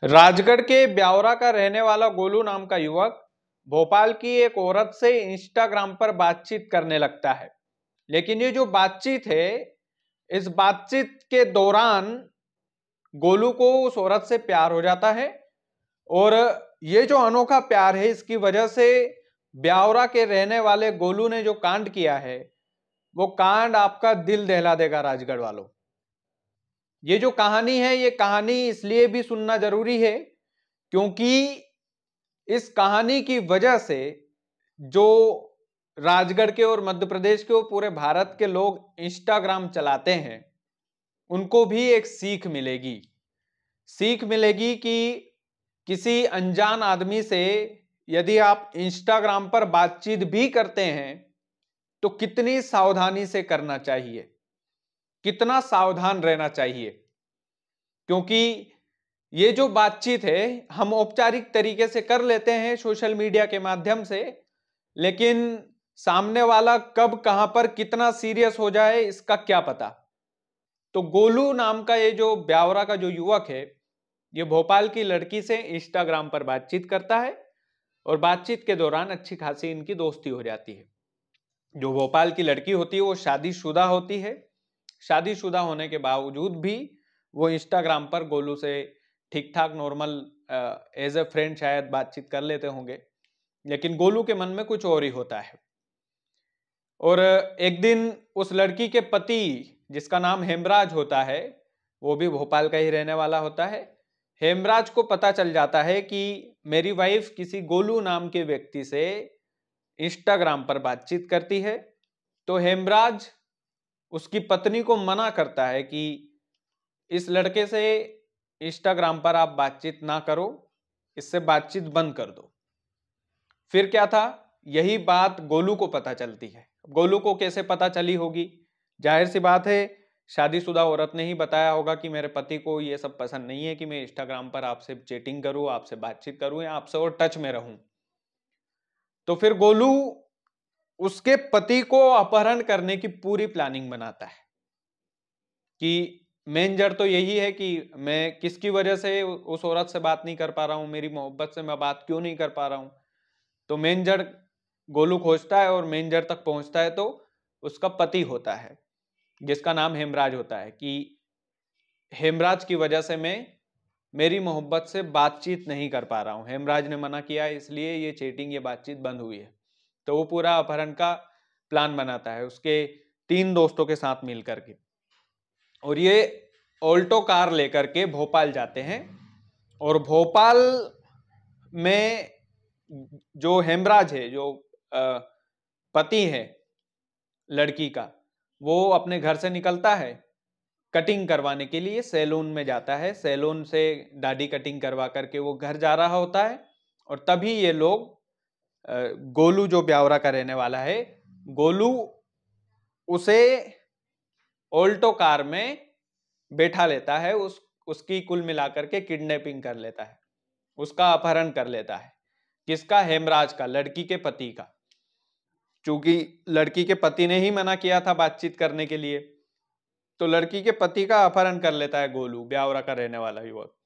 राजगढ़ के ब्यावरा का रहने वाला गोलू नाम का युवक भोपाल की एक औरत से इंस्टाग्राम पर बातचीत करने लगता है। लेकिन ये जो बातचीत है, इस बातचीत के दौरान गोलू को उस औरत से प्यार हो जाता है और ये जो अनोखा प्यार है, इसकी वजह से ब्यावरा के रहने वाले गोलू ने जो कांड किया है, वो कांड आपका दिल दहला देगा राजगढ़ वालों। ये जो कहानी है, ये कहानी इसलिए भी सुनना जरूरी है क्योंकि इस कहानी की वजह से जो राजगढ़ के और मध्य प्रदेश के और पूरे भारत के लोग इंस्टाग्राम चलाते हैं, उनको भी एक सीख मिलेगी। सीख मिलेगी कि किसी अनजान आदमी से यदि आप इंस्टाग्राम पर बातचीत भी करते हैं तो कितनी सावधानी से करना चाहिए, कितना सावधान रहना चाहिए। क्योंकि ये जो बातचीत है, हम औपचारिक तरीके से कर लेते हैं सोशल मीडिया के माध्यम से, लेकिन सामने वाला कब कहां पर कितना सीरियस हो जाए, इसका क्या पता। तो गोलू नाम का ये जो ब्यावरा का जो युवक है, ये भोपाल की लड़की से इंस्टाग्राम पर बातचीत करता है और बातचीत के दौरान अच्छी खासी इनकी दोस्ती हो जाती है। जो भोपाल की लड़की होती है वो शादीशुदा होती है। शादीशुदा होने के बावजूद भी वो इंस्टाग्राम पर गोलू से ठीक ठाक नॉर्मल एज ए फ्रेंड शायद बातचीत कर लेते होंगे, लेकिन गोलू के मन में कुछ और ही होता है। और एक दिन उस लड़की के पति, जिसका नाम हेमराज होता है, वो भी भोपाल का ही रहने वाला होता है, हेमराज को पता चल जाता है कि मेरी वाइफ किसी गोलू नाम के व्यक्ति से इंस्टाग्राम पर बातचीत करती है। तो हेमराज उसकी पत्नी को मना करता है कि इस लड़के से इंस्टाग्राम पर आप बातचीत ना करो, इससे बातचीत बंद कर दो। फिर क्या था, यही बात गोलू को पता चलती है। गोलू को कैसे पता चली होगी? जाहिर सी बात है, शादीशुदा औरत ने ही बताया होगा कि मेरे पति को ये सब पसंद नहीं है कि मैं इंस्टाग्राम पर आपसे चैटिंग करूं, आपसे बातचीत करूं या आपसे और टच में रहूं। तो फिर गोलू उसके पति को अपहरण करने की पूरी प्लानिंग बनाता है कि मेन जड़ तो यही है कि मैं किसकी वजह से उस औरत से बात नहीं कर पा रहा हूं, मेरी मोहब्बत से मैं बात क्यों नहीं कर पा रहा हूं। तो मेन जड़ गोलू खोजता है और मेन जड़ तक पहुंचता है तो उसका पति होता है, जिसका नाम हेमराज होता है, कि हेमराज की वजह से मैं मेरी मोहब्बत से बातचीत नहीं कर पा रहा हूं, हेमराज ने मना किया इसलिए ये चैटिंग, ये बातचीत बंद हुई है। तो वो पूरा अपहरण का प्लान बनाता है उसके 3 दोस्तों के साथ मिलकर के, और ये ऑल्टो कार लेकर के भोपाल जाते हैं। और भोपाल में जो हेमराज है, जो पति है लड़की का, वो अपने घर से निकलता है कटिंग करवाने के लिए, सैलून में जाता है, सैलून से दाढ़ी कटिंग करवा करके वो घर जा रहा होता है। और तभी ये लोग गोलू जो ब्यावरा का रहने वाला है, गोलू उसे ऑल्टो कार में बैठा लेता है, उसकी कुल मिलाकर के किडनैपिंग कर लेता है, उसका अपहरण कर लेता है। किसका? हेमराज का, लड़की के पति का। चूंकि लड़की के पति ने ही मना किया था बातचीत करने के लिए, तो लड़की के पति का अपहरण कर लेता है गोलू, ब्यावरा का रहने वाला युवक।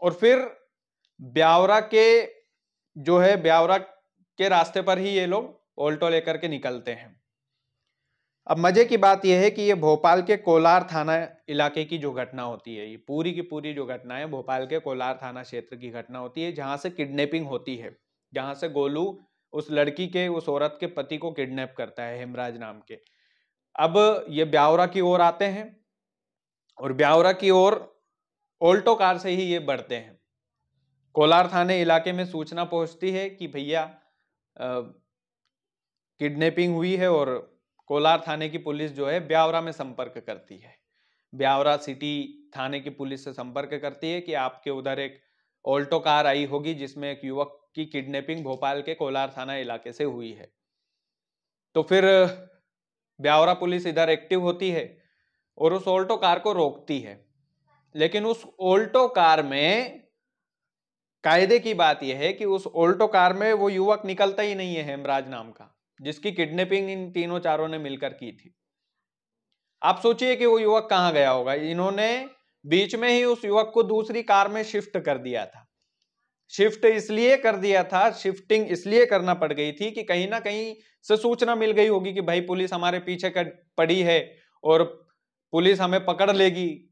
और फिर ब्यावरा के जो है, ब्यावरा के रास्ते पर ही ये लोग ऑल्टो लेकर के निकलते हैं। अब मजे की बात यह है कि ये भोपाल के कोलार थाना इलाके की जो घटना होती है, ये पूरी की पूरी जो घटना है भोपाल के कोलार थाना क्षेत्र की घटना होती है, जहां से किडनैपिंग होती है, जहां से गोलू उस लड़की के, उस औरत के पति को किडनैप करता है हेमराज नाम के। अब ये ब्यावरा की ओर आते हैं और ब्यावरा की ओर ऑल्टो कार से ही ये बढ़ते हैं। कोलार थाने इलाके में सूचना पहुंचती है कि भैया किडनैपिंग हुई है, और कोलार थाने की पुलिस जो है ब्यावरा में संपर्क करती है, ब्यावरा सिटी थाने की पुलिस से संपर्क करती है कि आपके उधर एक ऑल्टो कार आई होगी जिसमें एक युवक की किडनैपिंग भोपाल के कोलार थाना इलाके से हुई है। तो फिर ब्यावरा पुलिस इधर एक्टिव होती है और उस ऑल्टो कार को रोकती है। लेकिन उस ऑल्टो कार में कायदे की बात यह है कि उस ऑल्टो कार में वो युवक निकलता ही नहीं है, हेमराज नाम का, जिसकी किडनैपिंग इन तीनों चारों ने मिलकर की थी। आप सोचिए कि वो युवक कहां गया होगा। इन्होंने बीच में ही उस युवक को दूसरी कार में शिफ्ट कर दिया था। शिफ्ट इसलिए कर दिया था, शिफ्टिंग इसलिए करना पड़ गई थी कि कहीं ना कहीं से सूचना मिल गई होगी कि भाई पुलिस हमारे पीछे पड़ी है और पुलिस हमें पकड़ लेगी,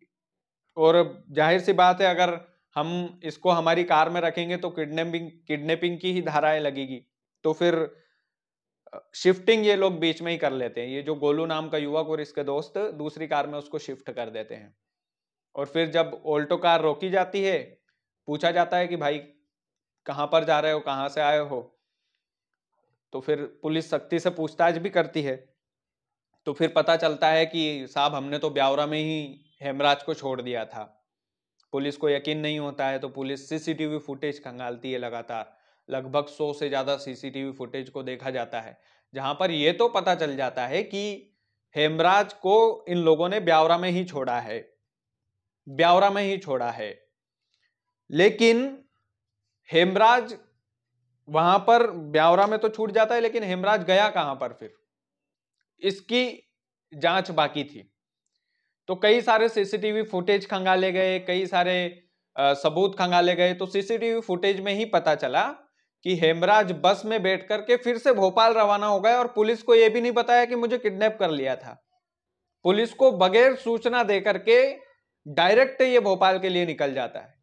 और जाहिर सी बात है अगर हम इसको हमारी कार में रखेंगे तो किडनैपिंग की ही धाराएं लगेगी। तो फिर शिफ्टिंग ये लोग बीच में ही कर लेते हैं। ये जो गोलू नाम का युवक और इसके दोस्त दूसरी कार में उसको शिफ्ट कर देते हैं। और फिर जब ऑल्टो कार रोकी जाती है, पूछा जाता है कि भाई कहां पर जा रहे हो, कहां से आए हो, तो फिर पुलिस सख्ती से पूछताछ भी करती है। तो फिर पता चलता है कि साहब हमने तो ब्यावरा में ही हेमराज को छोड़ दिया था। पुलिस को यकीन नहीं होता है तो पुलिस सीसीटीवी फुटेज खंगालती है लगातार। लगभग 100 से ज्यादा सीसीटीवी फुटेज को देखा जाता है, जहां पर यह तो पता चल जाता है कि हेमराज को इन लोगों ने ब्यावरा में ही छोड़ा है, ब्यावरा में ही छोड़ा है। लेकिन हेमराज वहां पर ब्यावरा में तो छूट जाता है, लेकिन हेमराज गया कहां पर, फिर इसकी जांच बाकी थी। तो कई सारे सीसीटीवी फुटेज खंगाले गए, कई सारे सबूत खंगाले गए। तो सीसीटीवी फुटेज में ही पता चला कि हेमराज बस में बैठ करके फिर से भोपाल रवाना हो गए और पुलिस को यह भी नहीं बताया कि मुझे किडनैप कर लिया था। पुलिस को बगैर सूचना देकर के डायरेक्ट ये भोपाल के लिए निकल जाता है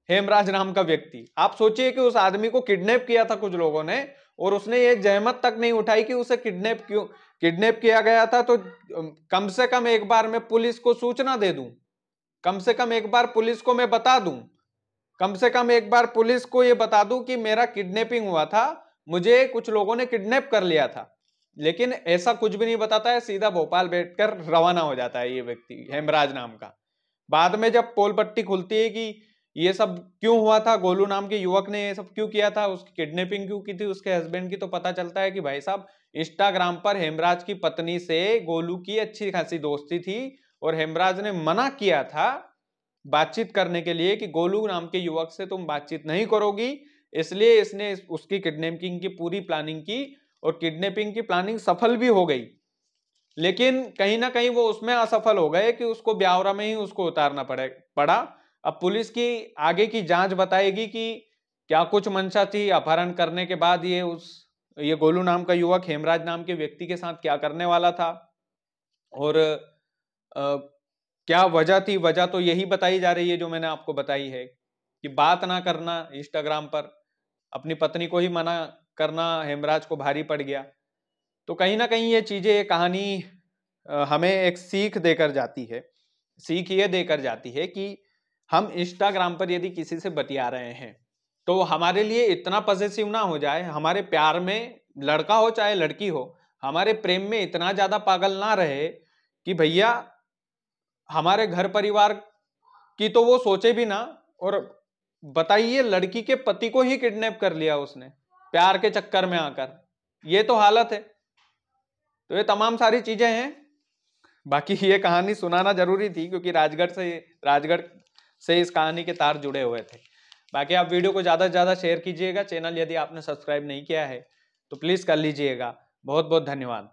हेमराज नाम का व्यक्ति। आप सोचिए कि उस आदमी को किडनैप किया था कुछ लोगों ने, और उसने ये जहमत तक नहीं उठाई कि उसे किडनैप किया गया था, तो कम से कम एक बार मैं पुलिस को सूचना दे दूं, कम से कम एक बार पुलिस को मैं बता दूं, कम से कम एक बार पुलिस को यह बता दूं कि मेरा किडनैपिंग हुआ था, मुझे कुछ लोगों ने किडनैप कर लिया था। लेकिन ऐसा कुछ भी नहीं बताता है, सीधा भोपाल बैठकर रवाना हो जाता है ये व्यक्ति हेमराज नाम का। बाद में जब पोल पट्टी खुलती है कि ये सब क्यों हुआ था, गोलू नाम के युवक ने ये सब क्यों किया था, उसकी किडनैपिंग क्यों की थी उसके हस्बैंड की, तो पता चलता है कि भाई साहब इंस्टाग्राम पर हेमराज की पत्नी से गोलू की अच्छी खासी दोस्ती थी, और हेमराज ने मना किया था बातचीत करने के लिए कि गोलू नाम के युवक से तुम बातचीत नहीं करोगी, इसलिए इसने उसकी किडनैपिंग की पूरी प्लानिंग की, और किडनैपिंग की प्लानिंग सफल भी हो गई। लेकिन कहीं ना कहीं वो उसमें असफल हो गए कि उसको ब्यावरा में ही उसको उतारना पड़ा। अब पुलिस की आगे की जांच बताएगी कि क्या कुछ मंशा थी अपहरण करने के बाद ये गोलू नाम का युवक हेमराज नाम के व्यक्ति के साथ क्या करने वाला था, और क्या वजह थी। वजह तो यही बताई जा रही है जो मैंने आपको बताई है कि बात ना करना, इंस्टाग्राम पर अपनी पत्नी को ही मना करना हेमराज को भारी पड़ गया। तो कहीं ना कहीं ये चीजें, ये कहानी हमें एक सीख देकर जाती है। सीख ये देकर जाती है कि हम इंस्टाग्राम पर यदि किसी से बतिया रहे हैं तो हमारे लिए इतना पॉजिटिव ना हो जाए, हमारे प्यार में लड़का हो चाहे लड़की हो, हमारे प्रेम में इतना ज्यादा पागल ना रहे कि भैया हमारे घर परिवार की तो वो सोचे भी ना। और बताइए, लड़की के पति को ही किडनैप कर लिया उसने प्यार के चक्कर में आकर, ये तो हालत है। तो ये तमाम सारी चीजें हैं। बाकी ये कहानी सुनाना जरूरी थी क्योंकि राजगढ़ से इस कहानी के तार जुड़े हुए थे। बाकी आप वीडियो को ज्यादा से ज्यादा शेयर कीजिएगा। चैनल यदि आपने सब्सक्राइब नहीं किया है तो प्लीज कर लीजिएगा। बहुत बहुत धन्यवाद।